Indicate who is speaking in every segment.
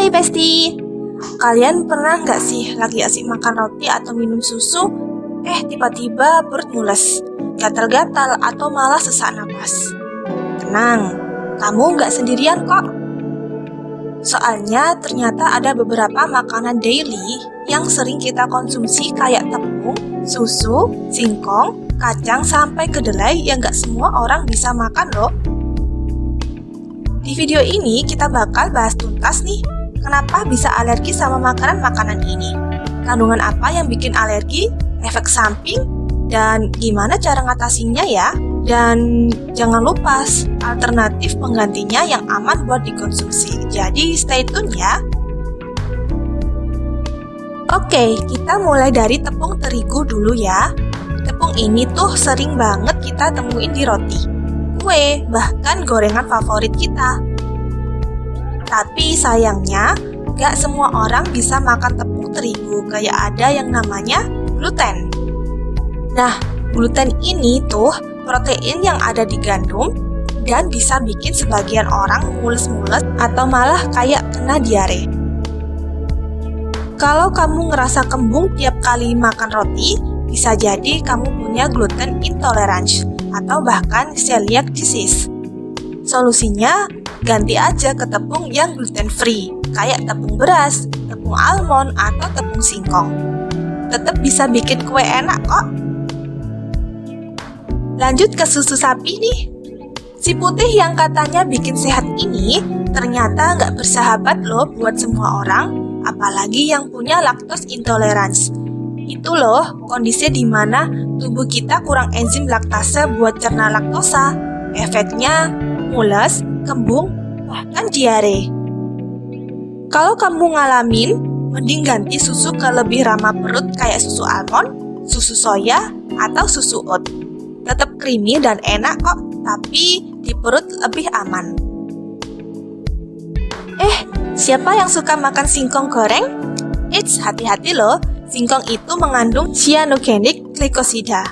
Speaker 1: Hai Besti, kalian pernah nggak sih lagi asik makan roti atau minum susu, tiba-tiba perut mules, gatal-gatal atau malah sesak napas? Tenang, kamu nggak sendirian kok. Soalnya ternyata ada beberapa makanan daily yang sering kita konsumsi kayak tepung, susu, singkong, kacang, sampai kedelai yang nggak semua orang bisa makan loh. Di video ini kita bakal bahas tuntas nih, kenapa bisa alergi sama makanan-makanan ini, kandungan apa yang bikin alergi, efek samping, dan gimana cara ngatasinya ya. Dan jangan lupa alternatif penggantinya yang aman buat dikonsumsi. Jadi stay tune ya. Oke, kita mulai dari tepung terigu dulu ya. Tepung ini tuh sering banget kita temuin di roti, kue, bahkan gorengan favorit kita. Tapi sayangnya, gak semua orang bisa makan tepung terigu, kayak ada yang namanya gluten. Nah, gluten ini tuh protein yang ada di gandum dan bisa bikin sebagian orang mules-mules atau malah kayak kena diare. Kalau kamu ngerasa kembung tiap kali makan roti, bisa jadi kamu punya gluten intolerance atau bahkan celiac disease. Solusinya, ganti aja ke tepung yang gluten free, kayak tepung beras, tepung almond, atau tepung singkong. Tetap bisa bikin kue enak kok. Lanjut ke susu sapi nih. Si putih yang katanya bikin sehat ini ternyata nggak bersahabat loh buat semua orang, apalagi yang punya lactose intolerance. Itu loh kondisi di mana tubuh kita kurang enzim laktase buat cerna laktosa. Efeknya mules, kembung, bahkan diare. Kalau kamu ngalamin, mending ganti susu ke lebih ramah perut kayak susu almond, susu soya, atau susu oat. Tetap creamy dan enak kok, tapi di perut lebih aman. Siapa yang suka makan singkong goreng? Eits, hati-hati loh, singkong itu mengandung cyanogenic glycosida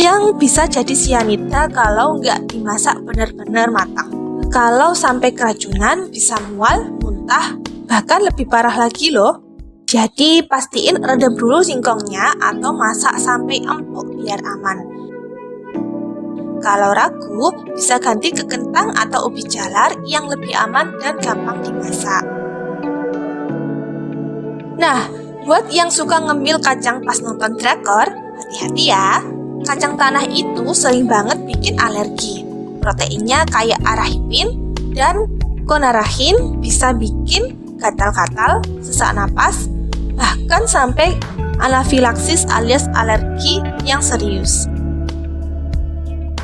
Speaker 1: yang bisa jadi cyanida kalau nggak dimasak benar-benar matang. Kalau sampai keracunan, bisa mual, muntah, bahkan lebih parah lagi loh. Jadi pastiin redam dulu singkongnya atau masak sampai empuk biar aman. Kalau ragu, bisa ganti ke kentang atau ubi jalar yang lebih aman dan gampang dimasak. Nah, buat yang suka ngemil kacang pas nonton drakor, hati-hati ya. Kacang tanah itu sering banget bikin alergi. Proteinnya kayak arahipin dan konarahin bisa bikin gatal-gatal, sesak napas, bahkan sampai anafilaksis alias alergi yang serius.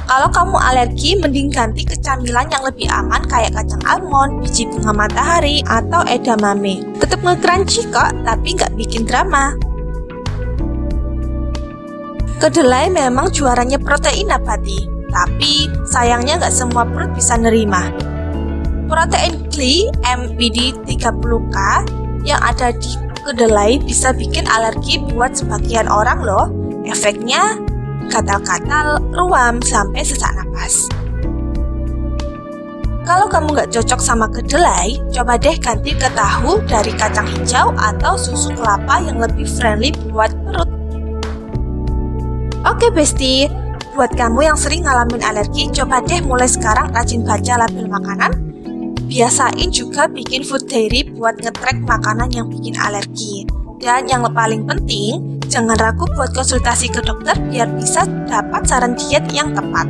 Speaker 1: Kalau kamu alergi, mending ganti ke camilan yang lebih aman kayak kacang almond, biji bunga matahari, atau edamame. Tetap nge-crunchy kok, tapi nggak bikin drama. Kedelai memang juaranya protein nabati, tapi sayangnya nggak semua perut bisa nerima. Protein Klee MBD30K yang ada di kedelai bisa bikin alergi buat sebagian orang loh. Efeknya gatal-gatal, ruam, sampai sesak napas. Kalau kamu nggak cocok sama kedelai, coba deh ganti ke tahu dari kacang hijau atau susu kelapa yang lebih friendly buat perut. Oke Besti, buat kamu yang sering ngalamin alergi, coba deh mulai sekarang rajin baca label makanan. Biasain juga bikin food diary buat nge-track makanan yang bikin alergi. Dan yang paling penting, jangan ragu buat konsultasi ke dokter biar bisa dapat saran diet yang tepat.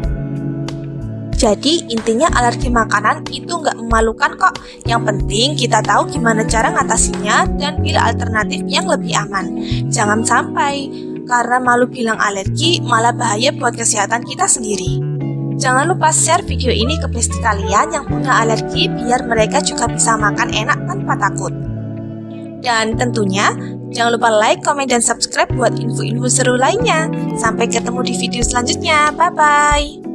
Speaker 1: Jadi intinya alergi makanan itu nggak memalukan kok. Yang penting kita tahu gimana cara ngatasinya dan pilih alternatif yang lebih aman. Jangan sampai karena malu bilang alergi malah bahaya buat kesehatan kita sendiri. Jangan lupa share video ini ke besti kalian yang punya alergi biar mereka juga bisa makan enak tanpa takut. Dan tentunya jangan lupa like, komen, dan subscribe buat info-info seru lainnya. Sampai ketemu di video selanjutnya. Bye-bye.